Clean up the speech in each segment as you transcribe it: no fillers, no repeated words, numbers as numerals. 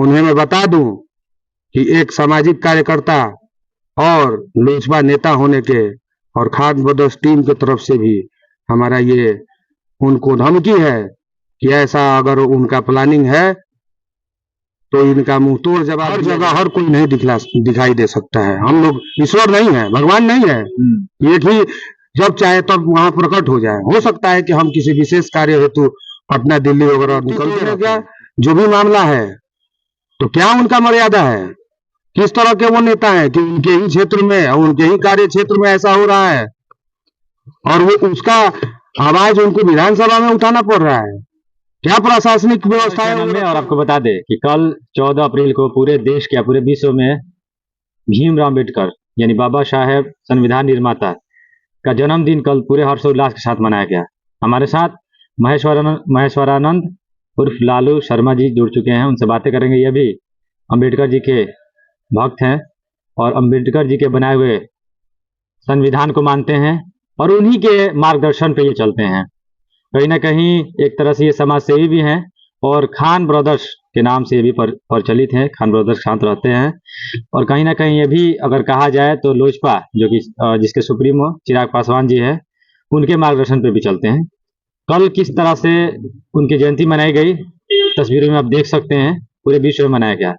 उन्हें मैं बता दूं कि एक सामाजिक कार्यकर्ता और लोजपा नेता होने के और खाद्य ब्रदर्स टीम की तरफ से भी हमारा ये उनको धमकी है कि ऐसा अगर उनका प्लानिंग है तो इनका मुंह तोड़ जवाब हर जगह हर कोई नहीं दिखाई दे सकता है। हम लोग ईश्वर नहीं है, भगवान नहीं है, एक ही जब चाहे तब वहां प्रकट हो जाए। हो सकता है कि हम किसी विशेष कार्य हेतु पटना दिल्ली वगैरह निकलते हैं क्या, जो भी मामला है तो क्या उनका मर्यादा है, किस तरह के वो नेता है कि उनके ही क्षेत्र में और उनके ही कार्य क्षेत्र में ऐसा हो रहा है और वो उसका आवाज उनको विधानसभा में उठाना पड़ रहा है। क्या प्रशासनिक व्यवस्था है। और आपको बता दें कि कल 14 अप्रैल को पूरे देश के पूरे विश्व में भीमराव अम्बेडकर यानी बाबा साहेब संविधान निर्माता का जन्मदिन कल पूरे हर्षोल्लास के साथ मनाया गया। हमारे साथ महेश्वरानंद उर्फ लालू शर्मा जी जुड़ चुके हैं, उनसे बातें करेंगे। ये भी अम्बेडकर जी के भक्त हैं और अम्बेडकर जी के बनाए हुए संविधान को मानते हैं और उन्हीं के मार्गदर्शन पे ये चलते हैं। कहीं ना कहीं एक तरह से ये समाज सेवी भी हैं और खान ब्रदर्स के नाम से ये भी प्रचलित हैं। खान ब्रदर्स के साथ रहते हैं और कहीं ना कहीं ये भी अगर कहा जाए तो लोजपा जो कि जिसके सुप्रीमो चिराग पासवान जी है उनके मार्गदर्शन पे भी चलते हैं। कल किस तरह से उनकी जयंती मनाई गई तस्वीरों में आप देख सकते हैं, पूरे विश्व में मनाया गया।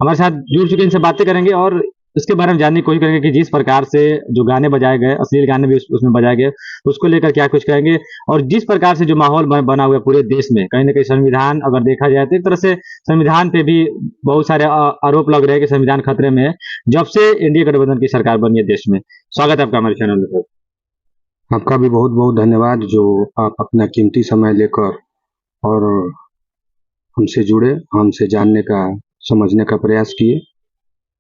हमारे साथ जुड़ चुके इनसे बातें करेंगे और इसके बारे में जानने की कोशिश करेंगे कि जिस प्रकार से जो गाने बजाए गए, अश्लील गाने भी उसमें बजाए गए, उसको लेकर क्या कुछ कहेंगे। और जिस प्रकार से जो माहौल बना हुआ है पूरे देश में, कहीं ना कहीं संविधान अगर देखा जाए तो एक तरह से संविधान पे भी बहुत सारे आरोप लग रहे हैं कि संविधान खतरे में है जब से एनडीए गठबंधन की सरकार बनी है देश में। स्वागत है आपका हमारे चैनल में। आपका भी बहुत बहुत धन्यवाद जो आप अपना कीमती समय लेकर और हमसे जुड़े, हमसे जानने का समझने का प्रयास किए।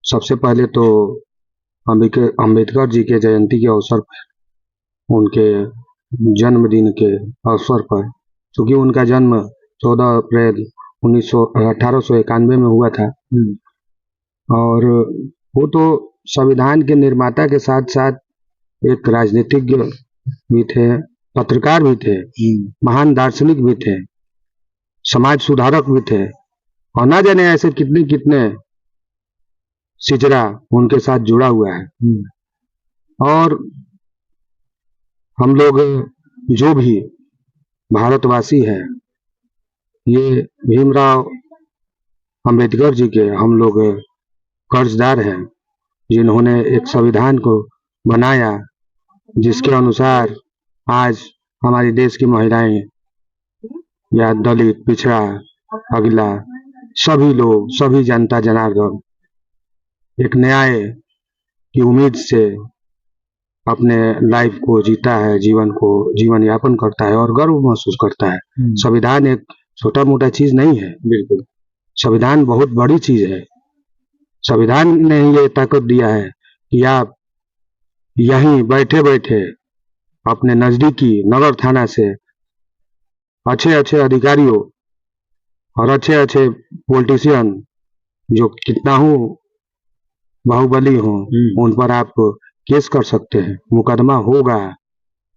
सबसे पहले तो अम्बेडकर जी के जयंती के अवसर पर, उनके जन्मदिन के अवसर पर, क्योंकि उनका जन्म 14 अप्रैल 1891 में हुआ था और वो तो संविधान के निर्माता के साथ साथ एक राजनीतिज्ञ भी थे, पत्रकार भी थे, महान दार्शनिक भी थे, समाज सुधारक भी थे और ना जाने ऐसे कितने कितने सिजरा उनके साथ जुड़ा हुआ है। और हम लोग जो भी भारतवासी हैं ये भीमराव अंबेडकर जी के हम लोग कर्जदार हैं, जिन्होंने एक संविधान को बनाया जिसके अनुसार आज हमारे देश की महिलाएं या दलित, पिछड़ा, अगला, सभी लोग, सभी जनता जनार्दन एक न्याय की उम्मीद से अपने लाइफ को जीता है, जीवन यापन करता है और गर्व महसूस करता है। संविधान एक छोटा मोटा चीज नहीं है, बिल्कुल संविधान बहुत बड़ी चीज है। संविधान ने ये ताकत दिया है कि आप यहीं बैठे बैठे अपने नजदीकी नगर थाना से अच्छे अच्छे अधिकारियों और अच्छे अच्छे पॉलिटिशियन जो कितना हो बाहुबली हो उन पर आप केस कर सकते हैं। मुकदमा होगा,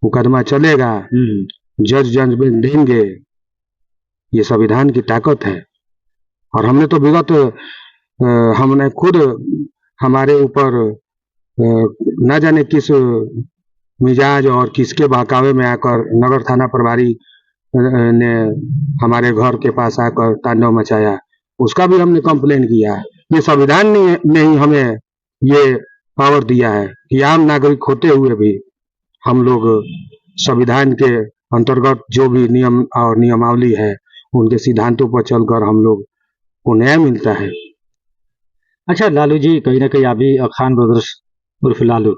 मुकदमा चलेगा, जज जजमेंट देंगे। ये संविधान की ताकत है। और हमने तो विगत हमने खुद हमारे ऊपर न जाने किस मिजाज और किसके बहकावे में आकर नगर थाना प्रभारी ने हमारे घर के पास आकर तांडव मचाया, उसका भी हमने कंप्लेन किया। ये संविधान ने ही हमें ये पावर दिया है कि आम नागरिक होते हुए भी हम लोग संविधान के अंतर्गत जो भी नियम और नियमावली है उनके सिद्धांतों पर चलकर हम लोग को न्याय मिलता है। अच्छा लालू जी, कहीं ना कहीं अभी खान ब्रदर्स उर्फ लालू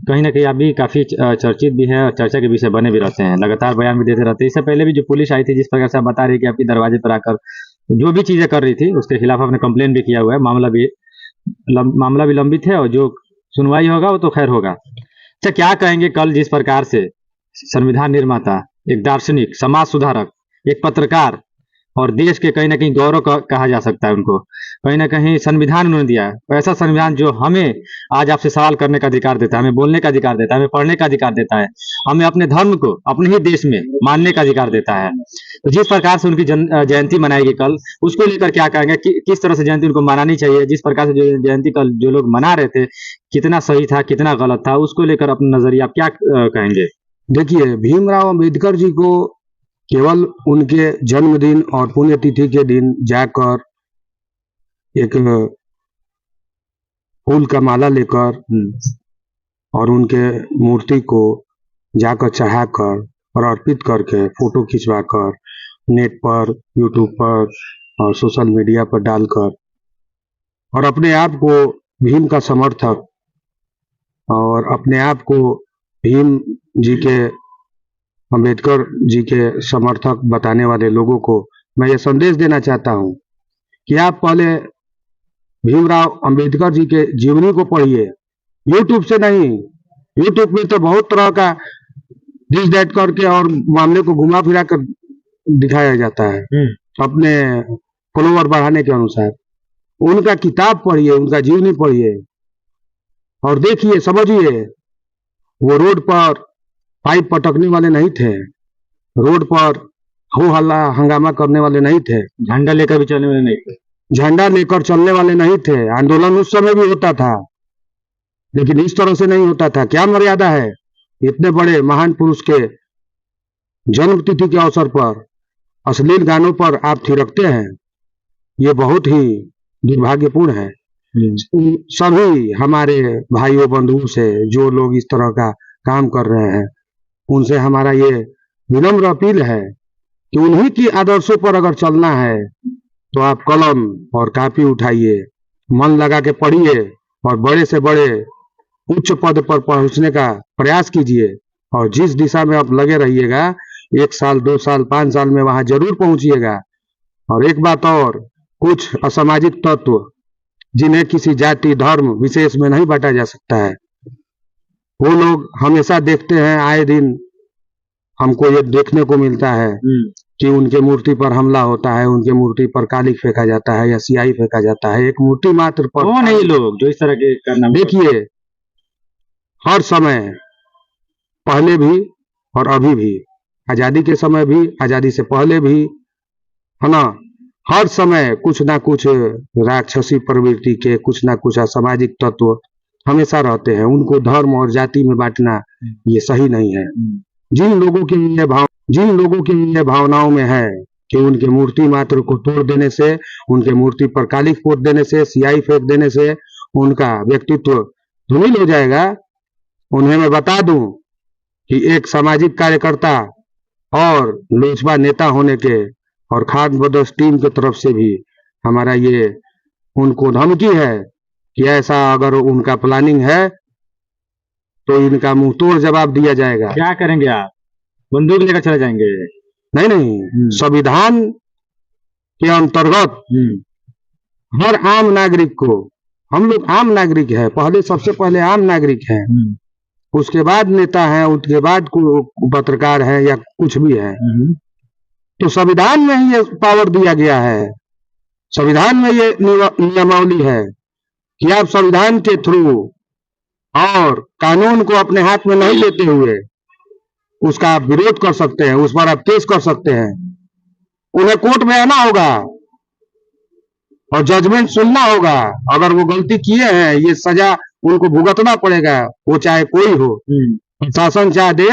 कहीं ना कहीं अभी काफी चर्चित भी है और चर्चा के विषय बने भी रहते हैं, लगातार बयान भी देते रहते हैं। इससे पहले भी जो पुलिस आई थी, जिस प्रकार से आप बता रही कि आपके दरवाजे पर आकर जो भी चीजें कर रही थी उसके खिलाफ आपने कंप्लेन भी किया हुआ है। मामला भी लंबित है और जो सुनवाई होगा वो तो खैर होगा। अच्छा, क्या कहेंगे कल जिस प्रकार से संविधान निर्माता, एक दार्शनिक, समाज सुधारक, एक पत्रकार और देश के कहीं न कहीं गौरव कहा जा सकता है उनको। कहीं न कहीं संविधान उन्होंने दिया है। ऐसा संविधान जो हमें आज आपसे सवाल करने का अधिकार देता है, हमें बोलने का अधिकार देता है, हमें पढ़ने का अधिकार देता है, हमें अपने धर्म को अपने ही देश में मानने का अधिकार देता है। तो जिस प्रकार से उनकी जयंती मनाएगी कल, उसको लेकर क्या कहेंगे कि किस तरह से जयंती उनको मनानी चाहिए? जिस प्रकार से जो जयंती कल जो लोग मना रहे थे, कितना सही था, कितना गलत था, उसको लेकर अपना नज़रिया आप क्या कहेंगे? देखिए, भीमराव अंबेडकर जी को केवल उनके जन्मदिन और पुण्यतिथि के दिन जाकर एक फूल का माला लेकर और उनके मूर्ति को जाकर चढ़ाकर और अर्पित करके फोटो खिंचवाकर नेट पर, यूट्यूब पर और सोशल मीडिया पर डालकर और अपने आप को भीम का समर्थक और अपने आप को भीम जी के, अंबेडकर जी के समर्थक बताने वाले लोगों को मैं ये संदेश देना चाहता हूं कि आप पहले भीमराव अंबेडकर जी के जीवनी को पढ़िए, यूट्यूब से नहीं। यूट्यूब में तो बहुत तरह का दिस दैट करके और मामले को घुमा फिरा कर दिखाया जाता है अपने फॉलोवर बढ़ाने के अनुसार। उनका किताब पढ़िए, उनका जीवनी पढ़िए और देखिए, समझिए। वो रोड पर पाइप पटकने वाले नहीं थे, रोड पर हो हल्ला हंगामा करने वाले नहीं थे, झंडा लेकर भी चलने वाले नहीं थे, झंडा लेकर चलने वाले नहीं थे। आंदोलन उस समय भी होता था, लेकिन इस तरह से नहीं होता था। क्या मर्यादा है इतने बड़े महान पुरुष के जन्म तिथि के अवसर पर अश्लील गानों पर आप थिरकते हैं? ये बहुत ही दुर्भाग्यपूर्ण है। सभी हमारे भाइयों बंधुओं से जो लोग इस तरह का काम कर रहे हैं, उनसे हमारा ये विनम्र अपील है कि उन्हीं की आदर्शों पर अगर चलना है तो आप कलम और कापी उठाइए, मन लगा के पढ़िए और बड़े से बड़े उच्च पद पर पहुंचने का प्रयास कीजिए। और जिस दिशा में आप लगे रहिएगा, 1 साल 2 साल 5 साल में वहां जरूर पहुंचिएगा। और एक बात और, कुछ असामाजिक तत्व जिन्हें किसी जाति धर्म विशेष में नहीं बांटा जा सकता है, वो लोग हमेशा देखते हैं, आए दिन हमको ये देखने को मिलता है कि उनके मूर्ति पर हमला होता है, उनके मूर्ति पर कालिख फेंका जाता है या सियाही फेंका जाता है। एक मूर्ति मात्र पर कौन है ये लोग जो इस तरह के करना? देखिए, हर समय, पहले भी और अभी भी, आजादी के समय भी, आजादी से पहले भी, है ना, हर समय कुछ ना कुछ राक्षसी प्रवृत्ति के, कुछ ना कुछ असामाजिक तत्व हमेशा रहते हैं। उनको धर्म और जाति में बांटना ये सही नहीं है। जिन लोगों के लिए भावनाओं में है कि उनके मूर्ति मात्र को तोड़ देने से, उनके मूर्ति पर कालिख पोत देने से, सियाही फेंक देने से उनका व्यक्तित्व धूमिल हो जाएगा, उन्हें मैं बता दूं कि एक सामाजिक कार्यकर्ता और लोजपा नेता होने के और खाद्य ब्रदर्स टीम की तरफ से भी हमारा ये उनको धमकी है कि ऐसा अगर उनका प्लानिंग है तो इनका मुंह तोड़ जवाब दिया जाएगा। क्या करेंगे आप? बंदूक लेकर चले जाएंगे? नहीं, संविधान के अंतर्गत हर आम नागरिक को, हम लोग आम नागरिक है, पहले सबसे पहले आम नागरिक है, उसके बाद नेता है, उसके बाद पत्रकार है या कुछ भी है। तो संविधान में ही ये पावर दिया गया है, संविधान में ये नियमावली है कि आप संविधान के थ्रू और कानून को अपने हाथ में नहीं लेते हुए उसका आप विरोध कर सकते हैं, उस पर आप केस कर सकते हैं। उन्हें कोर्ट में आना होगा और जजमेंट सुनना होगा। अगर वो गलती किए हैं, ये सजा उनको भुगतना पड़ेगा, वो चाहे कोई हो। प्रशासन चाह दे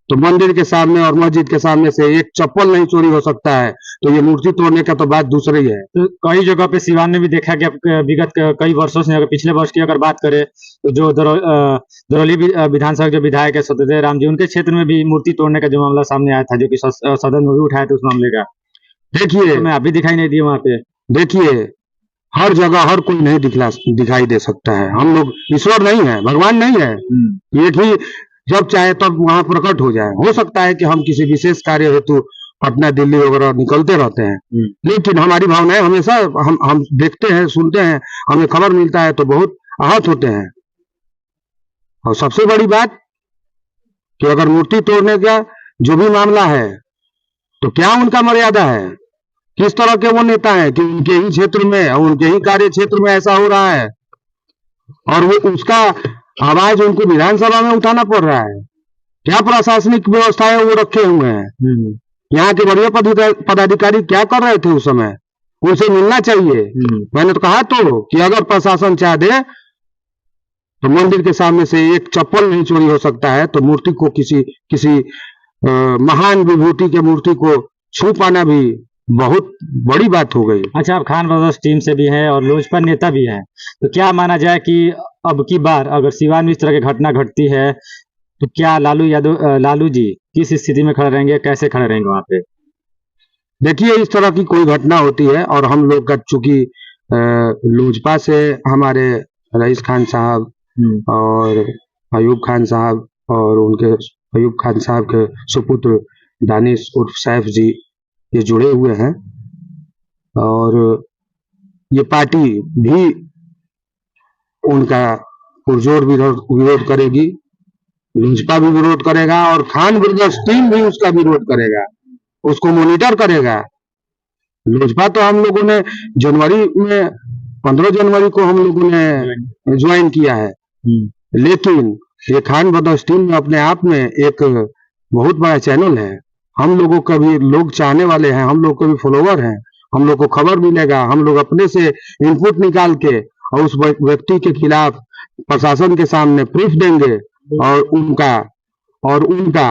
तो मंदिर के सामने और मस्जिद के सामने से एक चप्पल नहीं चोरी हो सकता है, तो ये मूर्ति तोड़ने का तो बात दूसरी है। तो कई जगह पे सिवान में भी देखा गया विगत कई वर्षों से, अगर पिछले वर्ष की अगर बात करें तो जो दरौली विधानसभा के विधायक है सत्यदेव राम जी, उनके क्षेत्र में भी मूर्ति तोड़ने का जो मामला सामने आया था, जो कि सदन में भी उठाया था उस मामले का। देखिए, तो मैं अभी दिखाई नहीं दिए वहां पे। देखिए, हर जगह हर कोई नहीं दिखाई दे सकता है। हम लोग ईश्वर नहीं है, भगवान नहीं है, एक ही जब चाहे तब वहां प्रकट हो जाए। हो सकता है कि हम किसी विशेष कार्य हेतु पटना दिल्ली वगैरह निकलते रहते हैं, लेकिन हमारी भावनाएं हमेशा हम देखते हैं, सुनते हैं, हमें खबर मिलता है तो बहुत आहत होते हैं। और सबसे बड़ी बात कि अगर मूर्ति तोड़ने का जो भी मामला है तो क्या उनका मर्यादा है? किस तरह के वो नेता हैं कि उनके ही क्षेत्र में, उनके ही कार्य क्षेत्र में ऐसा हो रहा है और वो उसका आवाज उनको विधानसभा में उठाना पड़ रहा है। क्या प्रशासनिक व्यवस्थाएं वो रखे हुए हैं? यहाँ के वरीय पदाधिकारी क्या कर रहे थे उस समय? उनसे मिलना चाहिए। मैंने तो कहा तो कि अगर प्रशासन चाह दे तो मंदिर के सामने से एक चप्पल नहीं चोरी हो सकता है, तो मूर्ति को किसी महान विभूति के मूर्ति को छू पाना भी बहुत बड़ी बात हो गई। अच्छा, आप खान ब्रदर्स टीम से भी हैं और लोजपा नेता भी हैं, तो क्या माना जाए कि अब की बार अगर सिवान में इस तरह की घटना घटती है तो क्या लालू जी किस स्थिति में खड़े रहेंगे, कैसे खड़े रहेंगे वहां पे? देखिए, इस तरह की कोई घटना होती है और हम लोग का चूंकि लोजपा से हमारे रईस खान साहब और अयूब खान साहब और उनके अयूब खान साहब के सुपुत्र दानिश उर्फ सैफ जी ये जुड़े हुए हैं और ये पार्टी भी उनका पुरजोर विरोध करेगी। लोजपा भी विरोध करेगा और खान ब्रदर्स टीम भी उसका विरोध करेगा, उसको मॉनिटर करेगा। लोजपा तो हम लोगों ने जनवरी में 15 जनवरी को हम लोगों ने ज्वाइन किया है, लेकिन ये खान ब्रदर्स टीम में अपने आप में एक बहुत बड़ा चैनल है। हम लोगों का भी लोग चाहने वाले हैं, हम लोग के भी फॉलोवर हैं, हम लोग को खबर मिलेगा, हम लोग अपने से इनपुट निकाल के और उस व्यक्ति के खिलाफ प्रशासन के सामने प्रूफ देंगे और उनका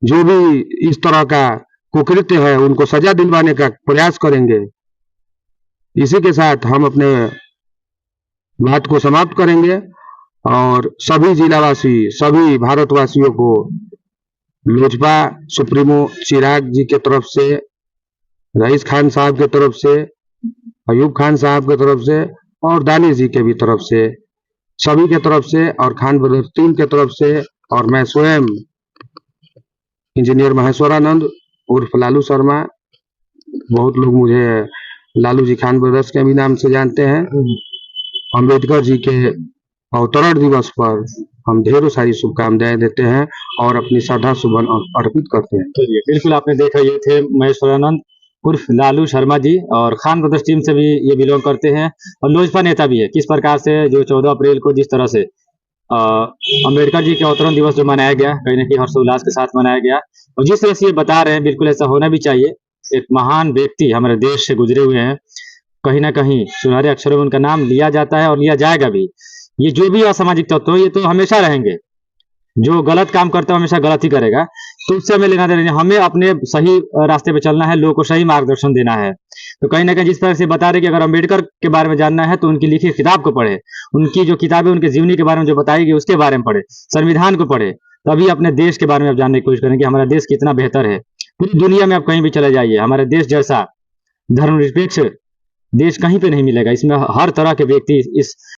जो भी इस तरह का कुकृत्य है उनको सजा दिलवाने का प्रयास करेंगे। इसी के साथ हम अपने बात को समाप्त करेंगे और सभी जिलावासी, सभी भारतवासियों को लोजपा सुप्रीमो चिराग जी के तरफ से, रईस खान साहब के तरफ से, अयूब खान साहब के तरफ से और दानिश जी के भी तरफ से, सभी के तरफ से और खान ब्रदर्स टीम के तरफ से और मैं स्वयं इंजीनियर महेश्वरानंद उर्फ लालू शर्मा, बहुत लोग मुझे लालू जी खान ब्रदर्स के भी नाम से जानते हैं, अम्बेडकर जी के अवतरण दिवस पर हम ढेरों सारी शुभकामनाएं देते हैं और अपनी श्रद्धा सुमन अर्पित करते हैं। चलिए, बिल्कुल आपने देखा, ये थे महेश्वरानंद उर्फ लालू शर्मा जी और खान ब्रदर्स टीम से भी ये बिलोंग करते हैं और लोजपा नेता भी है। किस प्रकार से जो 14 अप्रैल को जिस तरह से अम्बेडकर जी के अवतरण दिवस जो मनाया गया, कहीं ना कहीं हर्षोल्लास के साथ मनाया गया और जिस तरह से ये बता रहे हैं, बिल्कुल ऐसा होना भी चाहिए। एक महान व्यक्ति हमारे देश से गुजरे हुए हैं, कहीं ना कहीं सुनहरे अक्षरों में उनका नाम लिया जाता है और लिया जाएगा भी। ये जो भी असामाजिक तत्व ये तो हमेशा रहेंगे, जो गलत काम करता है हमेशा गलत ही करेगा, तो उससे हमें लेना देना नहीं। हमें अपने सही रास्ते पे चलना है, लोगों को सही मार्गदर्शन देना है। तो कहीं ना कहीं जिस तरह से बता रहे कि अगर अम्बेडकर के बारे में जानना है तो उनकी लिखी किताब को पढ़े, उनकी जो किताबें उनकी जीवनी के बारे में जो बताई गई उसके बारे में पढ़े, संविधान को पढ़े, तभी अपने देश के बारे में आप जानने की कोशिश करें कि हमारा देश कितना बेहतर है। पूरी दुनिया में आप कहीं भी चले जाइए, हमारे देश जैसा धर्मनिरपेक्ष देश कहीं पे नहीं मिलेगा। इसमें हर तरह के व्यक्ति इस